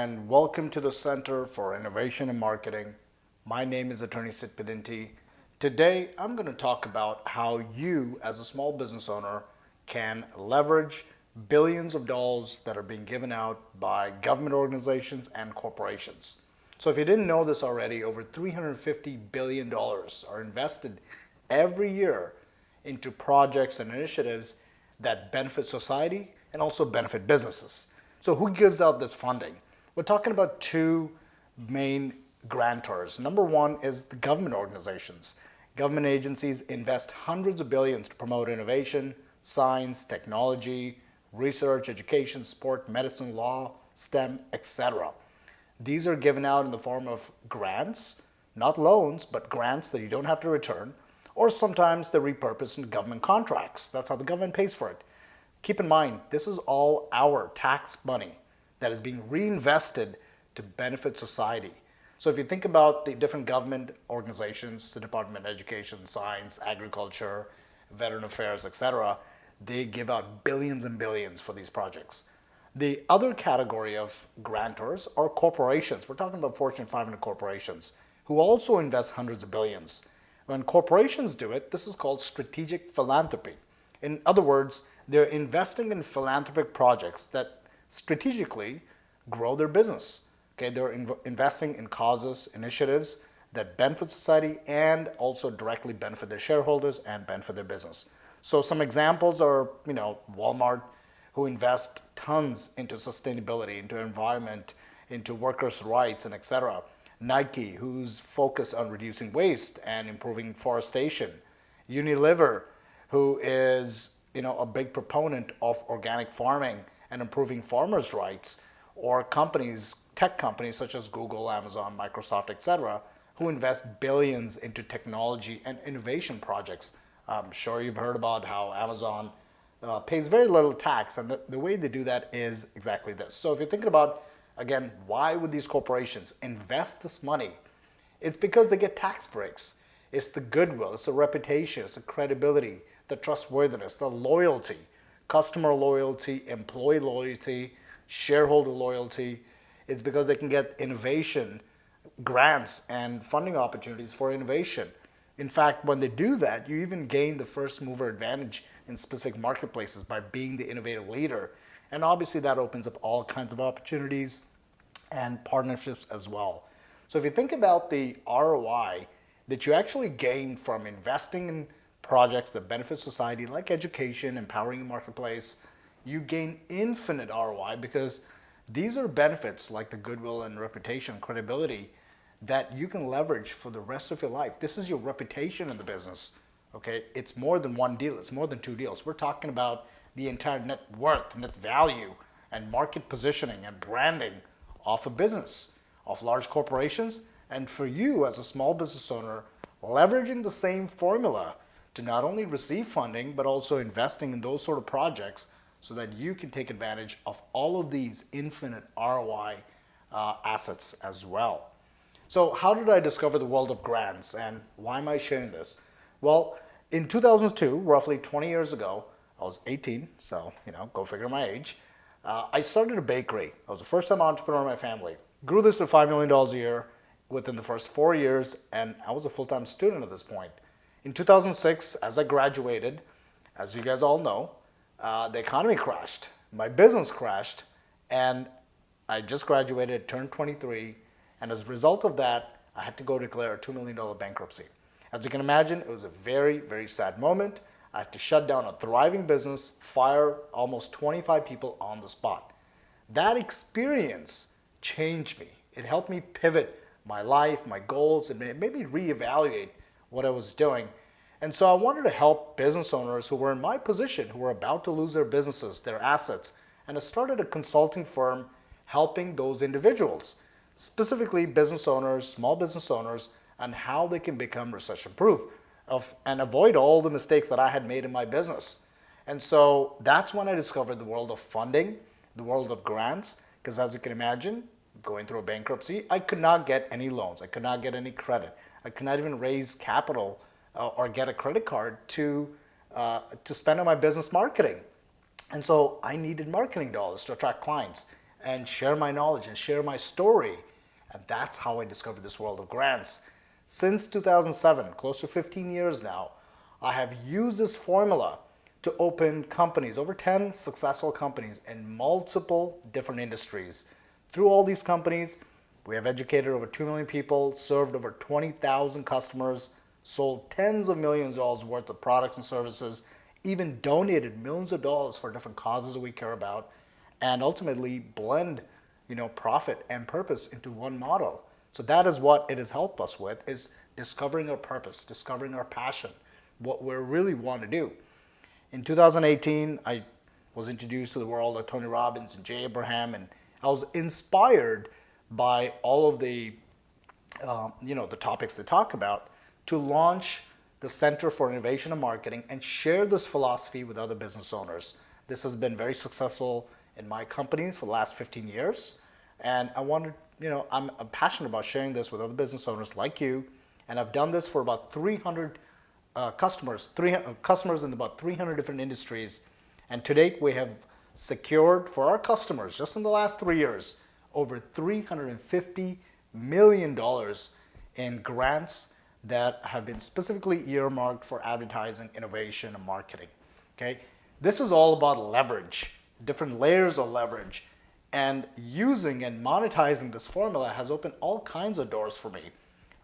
and welcome to the Center for Innovation and Marketing. My name is Attorney Sid Pedinti. Today, I'm going to talk about how you, as a small business owner, can leverage billions of dollars that are being given out by government organizations and corporations. So if you didn't know this already, over $350 billion are invested every year into projects and initiatives that benefit society and also benefit businesses. So who gives out this funding? We're talking about two main grantors. Number one is the government organizations. Government agencies invest hundreds of billions to promote innovation, science, technology, research, education, sport, medicine, law, STEM, etc. These are given out in the form of grants, not loans, but grants that you don't have to return, or sometimes they're repurposed into government contracts. That's how the government pays for it. Keep in mind, this is all our tax money that is being reinvested to benefit society. So if you think about the different government organizations, the Department of Education, Science, Agriculture, Veteran Affairs, etc., they give out billions and billions for these projects. The other category of grantors are corporations. We're talking about Fortune 500 corporations who also invest hundreds of billions. When corporations do it, this is called strategic philanthropy. In other words, they're investing in philanthropic projects that strategically grow their business. Okay, they're investing in causes, initiatives that benefit society and also directly benefit their shareholders and benefit their business. So some examples are, Walmart, who invest tons into sustainability, into environment, into workers' rights, and etc. Nike, who's focused on reducing waste and improving forestation. Unilever, who is a big proponent of organic farming and improving farmers' rights, or tech companies such as Google, Amazon, Microsoft, etc., who invest billions into technology and innovation projects. I'm sure you've heard about how Amazon pays very little tax, and the way they do that is exactly this. So if you're thinking about, again, why would these corporations invest this money? It's because they get tax breaks. It's the goodwill, it's the reputation, it's the credibility, the trustworthiness, the loyalty, customer loyalty, employee loyalty, shareholder loyalty. It's because they can get innovation grants and funding opportunities for innovation. In fact, when they do that, you even gain the first mover advantage in specific marketplaces by being the innovative leader. And obviously that opens up all kinds of opportunities and partnerships as well. So if you think about the ROI that you actually gain from investing in projects that benefit society, like education, empowering the marketplace, you gain infinite ROI because these are benefits like the goodwill and reputation, credibility that you can leverage for the rest of your life. This is your reputation in the business. Okay, it's more than one deal. It's more than two deals. We're talking about the entire net worth, net value, and market positioning and branding of a business, of large corporations. And for you as a small business owner, leveraging the same formula to not only receive funding, but also investing in those sort of projects so that you can take advantage of all of these infinite ROI assets as well. So how did I discover the world of grants, and why am I sharing this? Well, in 2002, roughly 20 years ago, I was 18, so go figure my age. I started a bakery. I was the first-time entrepreneur in my family. Grew this to $5 million a year within the first 4 years, and I was a full-time student at this point. In 2006, as I graduated, as you guys all know, the economy crashed. My business crashed, and I just graduated, turned 23, and as a result of that, I had to go declare a $2 million bankruptcy. As you can imagine, it was a very, very sad moment. I had to shut down a thriving business, fire almost 25 people on the spot. That experience changed me. It helped me pivot my life, my goals, and it made me reevaluate what I was doing. And so I wanted to help business owners who were in my position, who were about to lose their businesses, their assets, and I started a consulting firm helping those individuals, specifically business owners, small business owners, on how they can become recession-proof and avoid all the mistakes that I had made in my business. And so that's when I discovered the world of funding, the world of grants, because as you can imagine, going through a bankruptcy, I could not get any loans. I could not get any credit. I could not even raise capital or get a credit card to spend on my business marketing. And so I needed marketing dollars to attract clients. and share my knowledge and share my story. And that's how I discovered this world of grants. Since 2007, close to 15 years now, I have used this formula to open companies, over 10 successful companies in multiple different industries. Through all these companies, we have educated over 2 million people, served over 20,000 customers, sold tens of millions of dollars worth of products and services, even donated millions of dollars for different causes that we care about, and ultimately blend, profit and purpose into one model. So that is what it has helped us with, is discovering our purpose, discovering our passion, what we really want to do. In 2018, I was introduced to the world of Tony Robbins and Jay Abraham, and I was inspired by all of the, the topics they talk about, to launch the Center for Innovation and Marketing and share this philosophy with other business owners. This has been very successful in my companies for the last 15 years, and I'm passionate about sharing this with other business owners like you, and I've done this for about 300 customers in about 300 different industries. And to date, we have secured for our customers, just in the last 3 years, over $350 million in grants that have been specifically earmarked for advertising, innovation, and marketing. Okay, this is all about leverage, different layers of leverage, and using and monetizing this formula has opened all kinds of doors for me.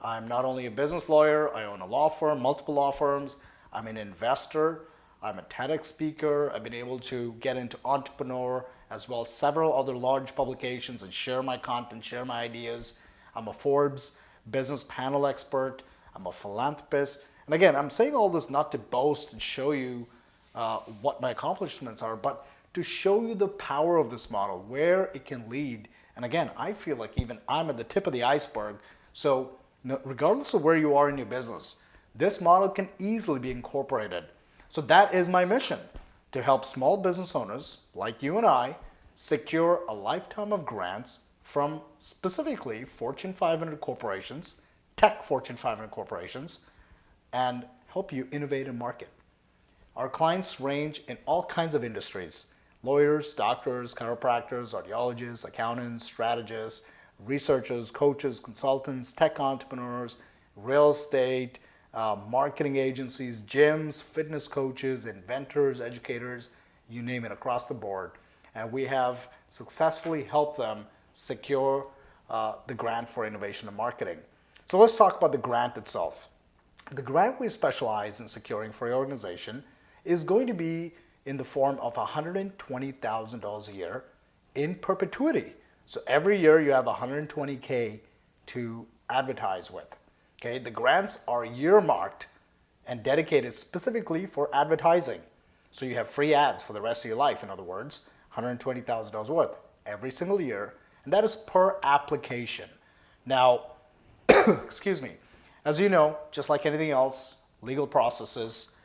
I'm not only a business lawyer, I own a law firm, multiple law firms. I'm an investor. I'm a TEDx speaker. I've been able to get into Entrepreneur as well as several other large publications and share my content, share my ideas. I'm a Forbes business panel expert. I'm a philanthropist. And again, I'm saying all this not to boast and show you what my accomplishments are, but to show you the power of this model, where it can lead. And again, I feel like even I'm at the tip of the iceberg. So regardless of where you are in your business, this model can easily be incorporated. So that is my mission, to help small business owners like you and I secure a lifetime of grants from specifically Fortune 500 corporations, tech Fortune 500 corporations, and help you innovate and market. Our clients range in all kinds of industries: lawyers, doctors, chiropractors, audiologists, accountants, strategists, researchers, coaches, consultants, tech entrepreneurs, real estate, marketing agencies, gyms, fitness coaches, inventors, educators, you name it, across the board. And we have successfully helped them secure the grant for innovation and marketing. So let's talk about the grant itself. The grant we specialize in securing for your organization is going to be in the form of $120,000 a year in perpetuity. So every year you have $120K to advertise with. Okay, the grants are earmarked and dedicated specifically for advertising. So you have free ads for the rest of your life, in other words, $120,000 worth every single year, and that is per application. Now, excuse me, as you know, just like anything else, legal processes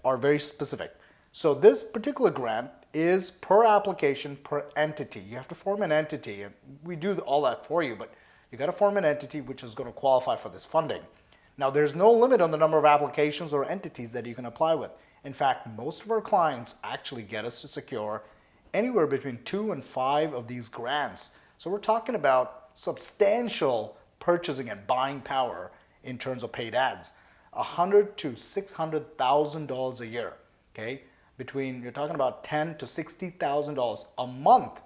are very specific. So this particular grant is per application, per entity. You have to form an entity, and we do all that for you, but you got to form an entity which is going to qualify for this funding. Now, there's no limit on the number of applications or entities that you can apply with. In fact, most of our clients actually get us to secure anywhere between 2 and 5 of these grants. So we're talking about substantial purchasing and buying power in terms of paid ads, $100,000 to $600,000 a year. Okay, you're talking about $10,000 to $60,000 a month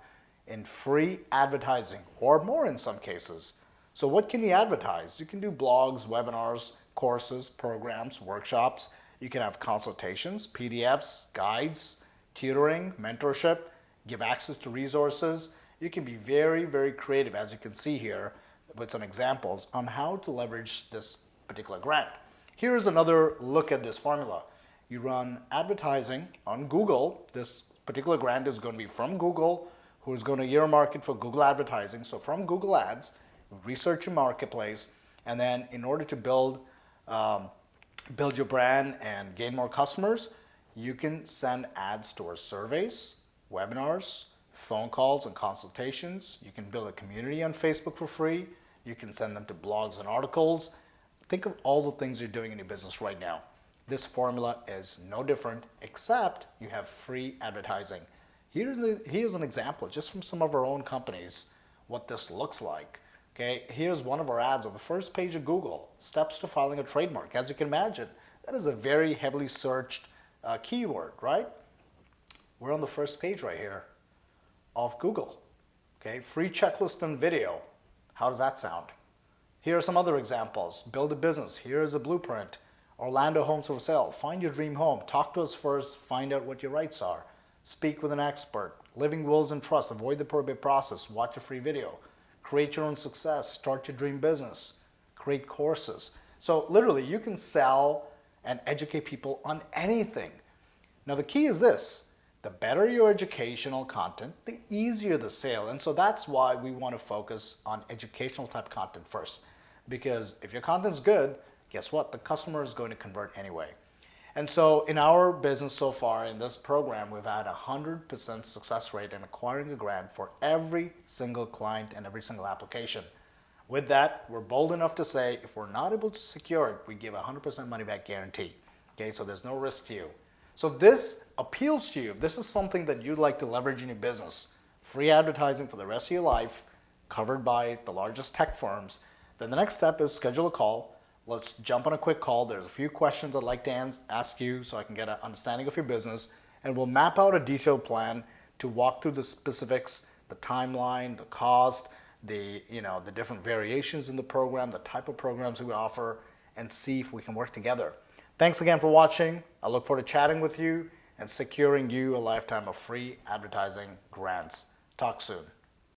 in free advertising, or more in some cases. So what can you advertise? You can do blogs, webinars, courses, programs, workshops. You can have consultations, PDFs, guides, tutoring, mentorship, give access to resources. You can be very, very creative, as you can see here with some examples on how to leverage this particular grant. Here's another look at this formula. You run advertising on Google. This particular grant is going to be from Google, who is going to earmark it for Google advertising. So from Google Ads, research your marketplace, and then in order to build your brand and gain more customers, you can send ads towards surveys, webinars, phone calls, and consultations. You can build a community on Facebook for free. You can send them to blogs and articles. Think of all the things you're doing in your business right now. This formula is no different, except you have free advertising. Here's an example just from some of our own companies what this looks like. Okay, here's one of our ads on the first page of Google, steps to filing a trademark. As you can imagine, that is a very heavily searched keyword, right? We're on the first page right here of Google. Okay, free checklist and video. How does that sound? Here are some other examples. Build a business. Here is a blueprint. Orlando Homes for Sale. Find your dream home. Talk to us first. Find out what your rights are. Speak with an expert. Living wills and trusts. Avoid the probate process. Watch a free video. Create your own success. Start your dream business. Create courses. So literally, you can sell and educate people on anything. Now the key is this. The better your educational content, the easier the sale. And so that's why we want to focus on educational type content first. Because if your content's good, guess what? The customer is going to convert anyway. And so in our business so far, in this program, we've had 100% success rate in acquiring a grant for every single client and every single application. With that, we're bold enough to say if we're not able to secure it, we give a 100% money back guarantee. Okay, so there's no risk to you. So if this appeals to you, if this is something that you'd like to leverage in your business, free advertising for the rest of your life, covered by the largest tech firms, then the next step is schedule a call. Let's jump on a quick call. There's a few questions I'd like to ask you so I can get an understanding of your business, and we'll map out a detailed plan to walk through the specifics, the timeline, the cost, the different variations in the program, the type of programs we offer, and see if we can work together. Thanks again for watching. I look forward to chatting with you and securing you a lifetime of free advertising grants. Talk soon.